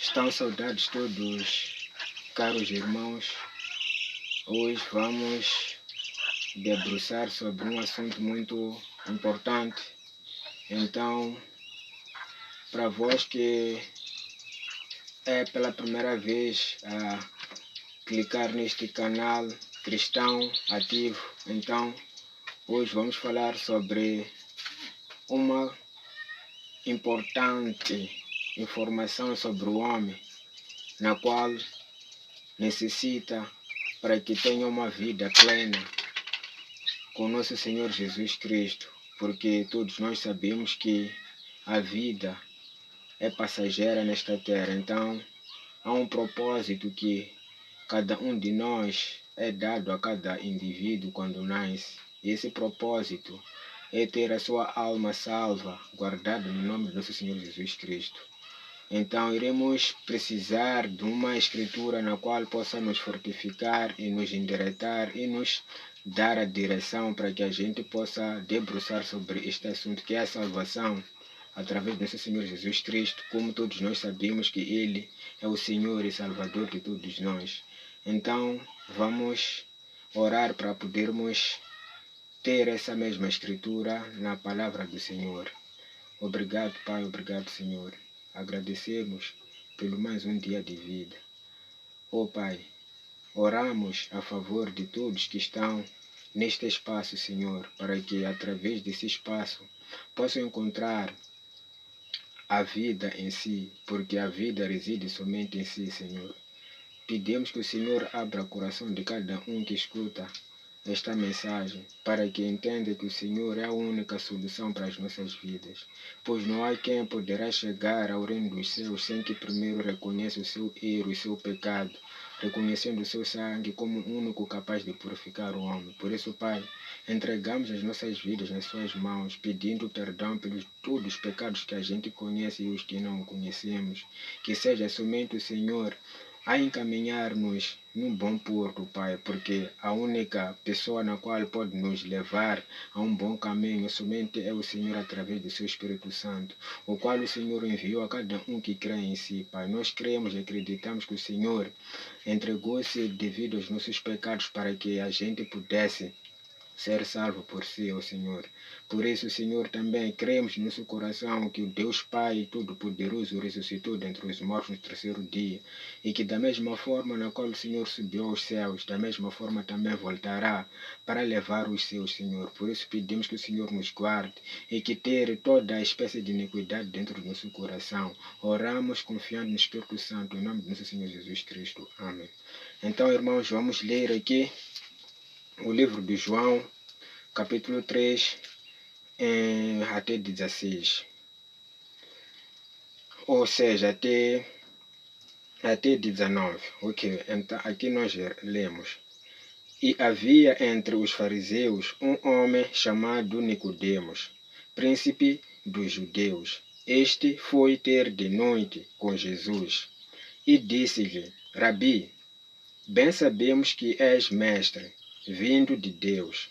Estão saudados todos, caros irmãos. Hoje vamos debruçar sobre um assunto muito importante. Então, para vós que é pela primeira vez a clicar neste canal Cristão Ativo, então hoje vamos falar sobre uma importante informação sobre o homem, na qual necessita para que tenha uma vida plena com nosso Senhor Jesus Cristo, porque todos nós sabemos que a vida é passageira nesta terra. Então há um propósito que cada um de nós é dado a cada indivíduo quando nasce. E esse propósito é ter a sua alma salva, guardada no nome de nosso Senhor Jesus Cristo. Então iremos precisar de uma escritura na qual possa nos fortificar e nos endireitar e nos dar a direção para que a gente possa debruçar sobre este assunto, que é a salvação através do nosso Senhor Jesus Cristo. Como todos nós sabemos que Ele é o Senhor e Salvador de todos nós. Então vamos orar para podermos ter essa mesma escritura na palavra do Senhor. Obrigado, Pai, obrigado, Senhor. Agradecemos pelo mais um dia de vida. Oh Pai, oramos a favor de todos que estão neste espaço, Senhor, para que através desse espaço possam encontrar a vida em si, porque a vida reside somente em si, Senhor. Pedimos que o Senhor abra o coração de cada um que escuta esta mensagem, para que entenda que o Senhor é a única solução para as nossas vidas, pois não há quem poderá chegar ao reino dos céus sem que primeiro reconheça o seu erro e o seu pecado, reconhecendo o seu sangue como o único capaz de purificar o homem. Por isso, Pai, entregamos as nossas vidas nas suas mãos, pedindo perdão pelos todos os pecados que a gente conhece e os que não conhecemos, que seja somente o Senhor a encaminhar-nos num bom porto, Pai, porque a única pessoa na qual pode nos levar a um bom caminho somente é o Senhor através do seu Espírito Santo, o qual o Senhor enviou a cada um que crê em si, Pai. Nós cremos e acreditamos que o Senhor entregou-se devido aos nossos pecados para que a gente pudesse ser salvo por si, ó Senhor. Por isso, Senhor, também cremos no nosso coração que o Deus Pai Todo-Poderoso ressuscitou dentre os mortos no terceiro dia, e que da mesma forma na qual o Senhor subiu aos céus, da mesma forma também voltará para levar os seus, Senhor. Por isso pedimos que o Senhor nos guarde e que tire toda a espécie de iniquidade dentro do nosso coração. Oramos confiando no Espírito Santo, em nome do nosso Senhor Jesus Cristo. Amém. Então, irmãos, vamos ler aqui o livro de João, capítulo 3, até 16. Ou seja, até 19. Ok, então aqui nós lemos. E havia entre os fariseus um homem chamado Nicodemos, príncipe dos judeus. Este foi ter de noite com Jesus e disse-lhe: Rabi, bem sabemos que és mestre, vindo de Deus,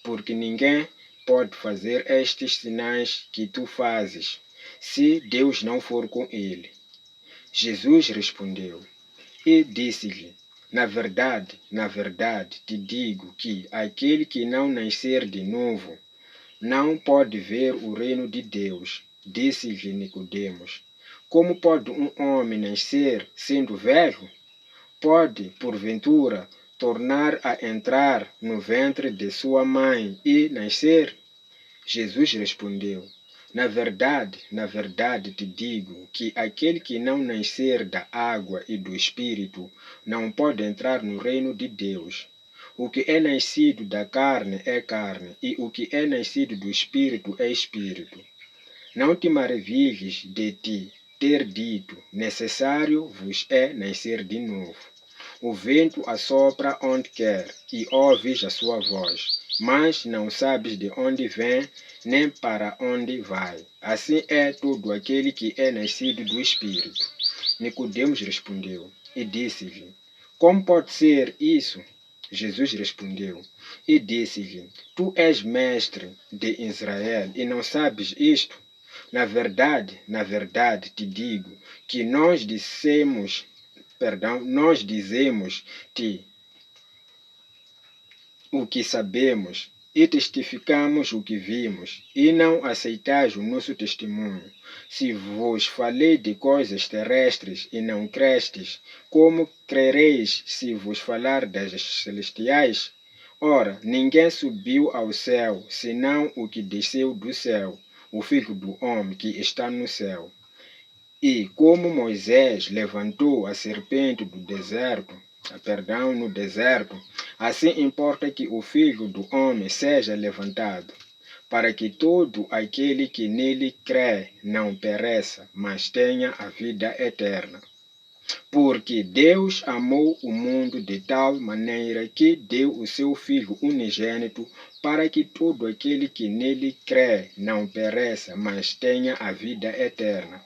porque ninguém pode fazer estes sinais que tu fazes, se Deus não for com ele. Jesus respondeu e disse-lhe: na verdade, te digo que aquele que não nascer de novo não pode ver o reino de Deus. Disse-lhe Nicodemos: como pode um homem nascer sendo velho? Pode, porventura, tornar a entrar no ventre de sua mãe e nascer? Jesus respondeu: na verdade, te digo que aquele que não nascer da água e do Espírito não pode entrar no reino de Deus. O que é nascido da carne é carne, e o que é nascido do Espírito é Espírito. Não te maravilhes de ti ter dito: necessário vos é nascer de novo. O vento assopra onde quer, e ouves a sua voz, mas não sabes de onde vem, nem para onde vai. Assim é todo aquele que é nascido do Espírito. Nicodemos respondeu e disse-lhe: como pode ser isso? Jesus respondeu e disse-lhe: tu és mestre de Israel e não sabes isto? Na verdade te digo que nós dizemos o que sabemos e testificamos o que vimos, e não aceitais o nosso testemunho. Se vos falei de coisas terrestres e não crestes, como crereis se vos falar das celestiais? Ora, ninguém subiu ao céu, senão o que desceu do céu, o Filho do Homem que está no céu. E como Moisés levantou a serpente no deserto, assim importa que o Filho do Homem seja levantado, para que todo aquele que nele crê não pereça, mas tenha a vida eterna. Porque Deus amou o mundo de tal maneira que deu o seu Filho unigênito, para que todo aquele que nele crê não pereça, mas tenha a vida eterna.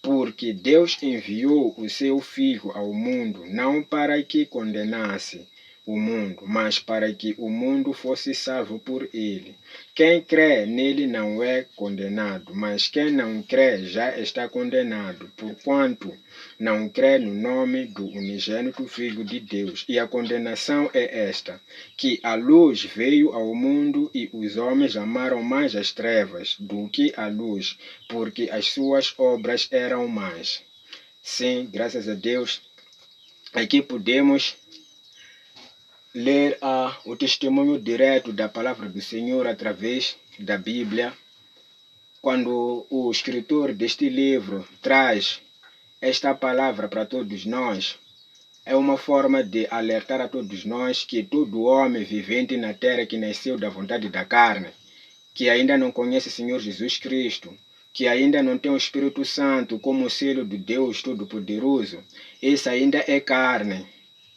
Porque Deus enviou o seu Filho ao mundo, não para que condenasse o mundo, mas para que o mundo fosse salvo por ele. Quem crê nele não é condenado, mas quem não crê já está condenado, porquanto não crê no nome do unigênito Filho de Deus. E a condenação é esta, que a luz veio ao mundo e os homens amaram mais as trevas do que a luz, porque as suas obras eram más. Sim, graças a Deus, aqui podemos ler o testemunho direto da palavra do Senhor através da Bíblia, quando o escritor deste livro traz esta palavra para todos nós. É uma forma de alertar a todos nós que todo homem vivente na terra que nasceu da vontade da carne, que ainda não conhece o Senhor Jesus Cristo, que ainda não tem o Espírito Santo como selo de Deus Todo-Poderoso, esse ainda é carne.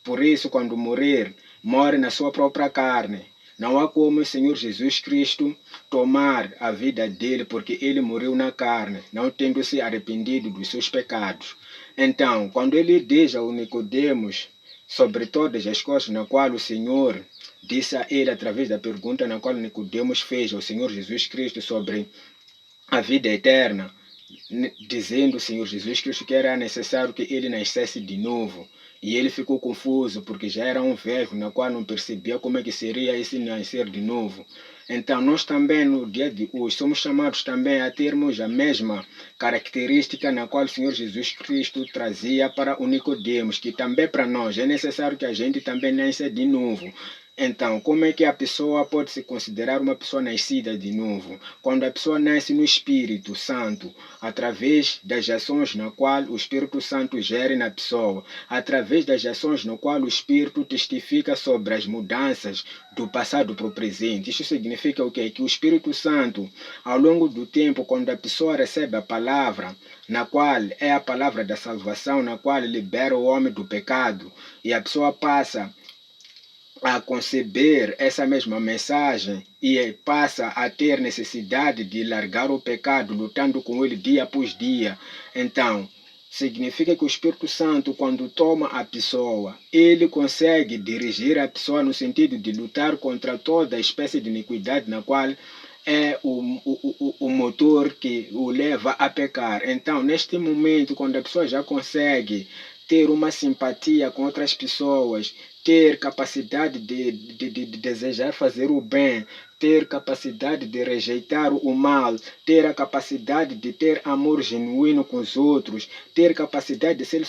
Por isso, quando morrer, morre na sua própria carne. Não há como o Senhor Jesus Cristo tomar a vida dele, porque ele morreu na carne, não tendo se arrependido dos seus pecados. Então, quando ele diz ao Nicodemos sobre todas as coisas na qual o Senhor disse a ele através da pergunta na qual Nicodemos fez ao Senhor Jesus Cristo sobre a vida eterna, dizendo o Senhor Jesus Cristo que era necessário que ele nascesse de novo. E ele ficou confuso, porque já era um velho, na qual não percebia como é que seria esse nascer de novo. Então, nós também, no dia de hoje, somos chamados também a termos a mesma característica na qual o Senhor Jesus Cristo trazia para o Nicodemos, que também para nós é necessário que a gente também nasça de novo. Então, como é que a pessoa pode se considerar uma pessoa nascida de novo? Quando a pessoa nasce no Espírito Santo, através das ações na qual o Espírito Santo gere na pessoa, através das ações no qual o Espírito testifica sobre as mudanças do passado para o presente. Isso significa o quê? Que o Espírito Santo, ao longo do tempo, quando a pessoa recebe a palavra, na qual é a palavra da salvação, na qual libera o homem do pecado, e a pessoa passa a conceber essa mesma mensagem e passa a ter necessidade de largar o pecado, lutando com ele dia após dia. Então, significa que o Espírito Santo, quando toma a pessoa, ele consegue dirigir a pessoa no sentido de lutar contra toda espécie de iniquidade na qual é o motor que o leva a pecar. Então, neste momento, quando a pessoa já consegue ter uma simpatia com outras pessoas, ter capacidade de desejar fazer o bem, ter capacidade de rejeitar o mal, ter a capacidade de ter amor genuíno com os outros, ter capacidade de ser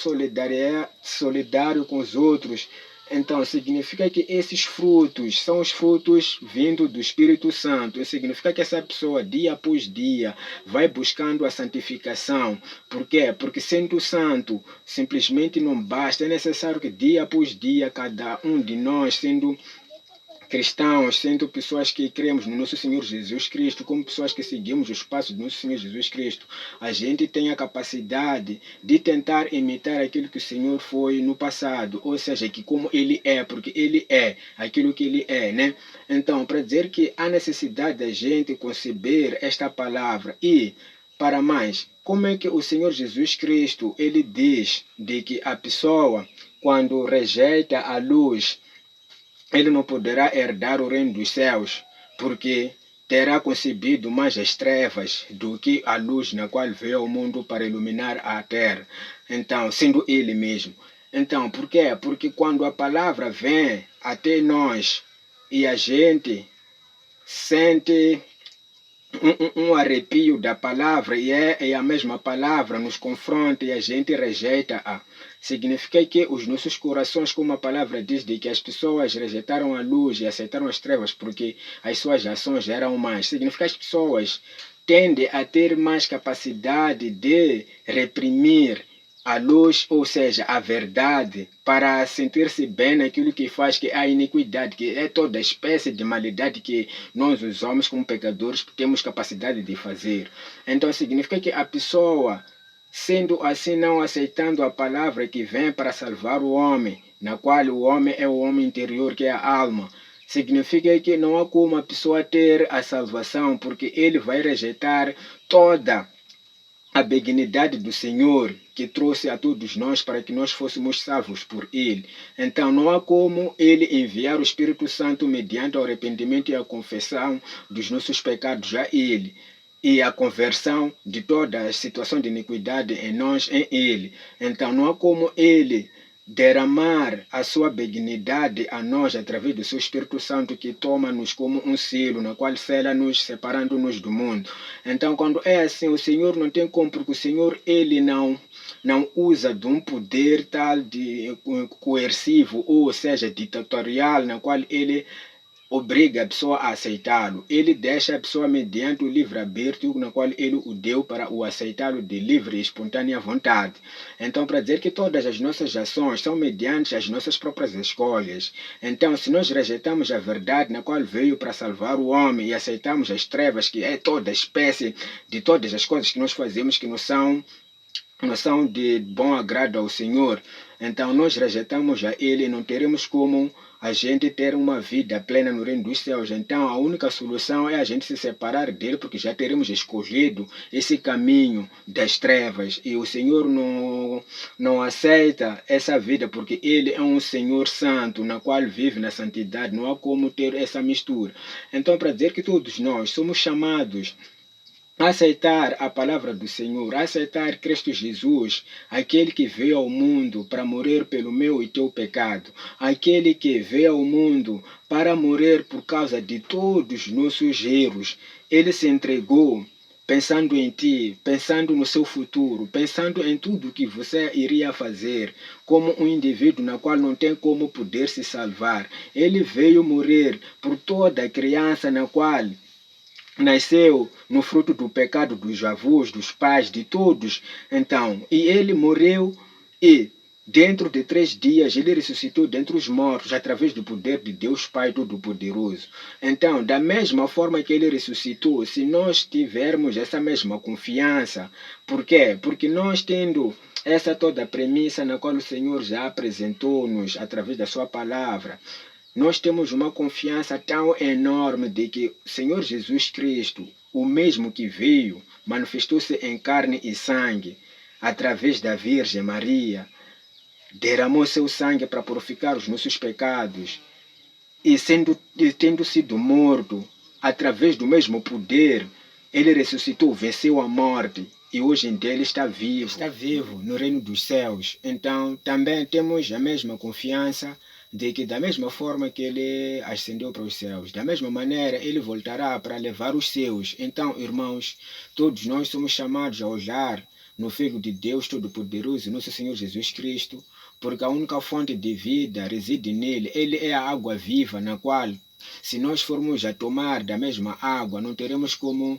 solidário com os outros. Então, significa que esses frutos são os frutos vindos do Espírito Santo. Isso significa que essa pessoa, dia após dia, vai buscando a santificação. Por quê? Porque sendo santo, simplesmente não basta. É necessário que dia após dia, cada um de nós, sendo cristãos, sendo pessoas que cremos no nosso Senhor Jesus Cristo, como pessoas que seguimos os passos do nosso Senhor Jesus Cristo, a gente tem a capacidade de tentar imitar aquilo que o Senhor foi no passado, ou seja, que como Ele é, porque Ele é aquilo que Ele é, né? Então, para dizer que há necessidade da gente conceber esta palavra e, para mais, como é que o Senhor Jesus Cristo, Ele diz de que a pessoa, quando rejeita a luz, ele não poderá herdar o reino dos céus, porque terá concebido mais as trevas do que a luz na qual veio ao mundo para iluminar a terra. Então, sendo ele mesmo. Então, por quê? Porque quando a palavra vem até nós e a gente sente um arrepio da palavra e a mesma palavra nos confronta e a gente rejeita-a. Significa que os nossos corações, como a palavra diz, de que as pessoas rejeitaram a luz e aceitaram as trevas porque as suas ações eram más. Significa que as pessoas tendem a ter mais capacidade de reprimir a luz, ou seja, a verdade, para sentir-se bem naquilo que faz, que é a iniquidade, que é toda espécie de maldade que nós, os homens, como pecadores, temos capacidade de fazer. Então, significa que a pessoa, sendo assim, não aceitando a palavra que vem para salvar o homem, na qual o homem é o homem interior, que é a alma, significa que não há como a pessoa ter a salvação, porque ele vai rejeitar toda a benignidade do Senhor que trouxe a todos nós para que nós fôssemos salvos por Ele. Então não há como Ele enviar o Espírito Santo mediante o arrependimento e a confissão dos nossos pecados a Ele e a conversão de toda a situação de iniquidade em nós, em Ele. Então não há como Ele derramar a sua benignidade a nós através do seu Espírito Santo que toma-nos como um selo, na qual sela-nos, separando-nos do mundo. Então, quando é assim, o Senhor não tem como, porque o Senhor, Ele não usa de um poder tal de coercivo, ou seja, ditatorial, na qual Ele obriga a pessoa a aceitá-lo. Ele deixa a pessoa mediante o livre-arbítrio, na qual ele o deu para o aceitá-lo de livre e espontânea vontade. Então, para dizer que todas as nossas ações são mediante as nossas próprias escolhas. Então, se nós rejeitamos a verdade, na qual veio para salvar o homem, e aceitamos as trevas, que é toda a espécie de todas as coisas que nós fazemos que não são de bom agrado ao Senhor, então nós rejeitamos a Ele e não teremos como a gente ter uma vida plena no reino dos céus. Então a única solução é a gente se separar dele, porque já teremos escolhido esse caminho das trevas e o Senhor não aceita essa vida, porque Ele é um Senhor santo, na qual vive na santidade, não há como ter essa mistura. Então, para dizer que todos nós somos chamados aceitar a palavra do Senhor, aceitar Cristo Jesus, aquele que veio ao mundo para morrer pelo meu e teu pecado, aquele que veio ao mundo para morrer por causa de todos os nossos erros. Ele se entregou pensando em ti, pensando no seu futuro, pensando em tudo que você iria fazer, como um indivíduo na qual não tem como poder se salvar. Ele veio morrer por toda criança na qual nasceu no fruto do pecado dos avós, dos pais, de todos. Então, e ele morreu e dentro de 3 dias ele ressuscitou dentre os mortos através do poder de Deus Pai Todo-Poderoso. Então, da mesma forma que ele ressuscitou, se nós tivermos essa mesma confiança, por quê? Porque nós tendo essa toda a premissa na qual o Senhor já apresentou-nos através da sua palavra, nós temos uma confiança tão enorme de que o Senhor Jesus Cristo, o mesmo que veio, manifestou-se em carne e sangue, através da Virgem Maria, derramou seu sangue para purificar os nossos pecados, e tendo sido morto, através do mesmo poder, ele ressuscitou, venceu a morte, e hoje em dia ele está vivo no reino dos céus. Então, também temos a mesma confiança de que da mesma forma que ele ascendeu para os céus, da mesma maneira ele voltará para levar os seus. Então, irmãos, todos nós somos chamados a olhar no Filho de Deus Todo-Poderoso, nosso Senhor Jesus Cristo, porque a única fonte de vida reside nele. Ele é a água viva, na qual, se nós formos a tomar da mesma água, não teremos como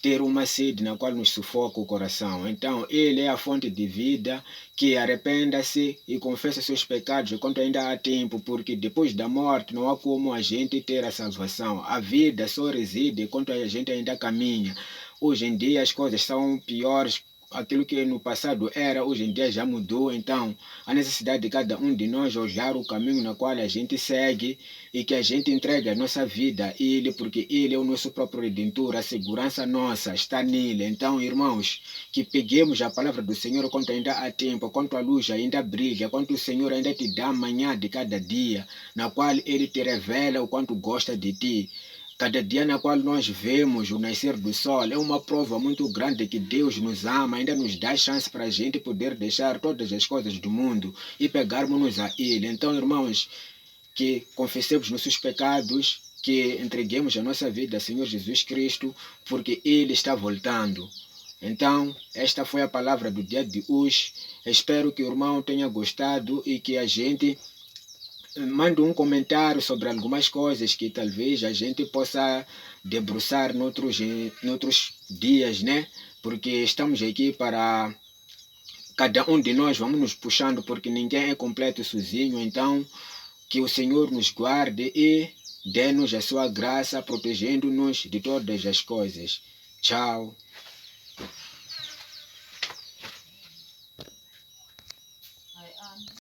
ter uma sede na qual nos sufoca o coração. Então, ele é a fonte de vida, que arrependa-se e confessa seus pecados enquanto ainda há tempo, porque depois da morte não há como a gente ter a salvação. A vida só reside enquanto a gente ainda caminha. Hoje em dia as coisas são piores. Aquilo que no passado era, hoje em dia já mudou. Então, a necessidade de cada um de nós olhar o caminho na qual a gente segue e que a gente entregue a nossa vida a Ele, porque Ele é o nosso próprio Redentor, a segurança nossa está nele. Então, irmãos, que peguemos a palavra do Senhor quanto ainda há tempo, quanto a luz ainda brilha, quanto o Senhor ainda te dá manhã de cada dia, na qual Ele te revela o quanto gosta de ti. Cada dia na qual nós vemos o nascer do sol é uma prova muito grande que Deus nos ama, ainda nos dá chance para a gente poder deixar todas as coisas do mundo e pegarmos-nos a Ele. Então, irmãos, que confessemos nossos pecados, que entreguemos a nossa vida ao Senhor Jesus Cristo, porque Ele está voltando. Então, esta foi a palavra do dia de hoje. Espero que o irmão tenha gostado e que a gente mande um comentário sobre algumas coisas que talvez a gente possa debruçar noutros dias, né? Porque estamos aqui para cada um de nós, vamos nos puxando, porque ninguém é completo sozinho. Então, que o Senhor nos guarde e dê-nos a sua graça, protegendo-nos de todas as coisas. Tchau.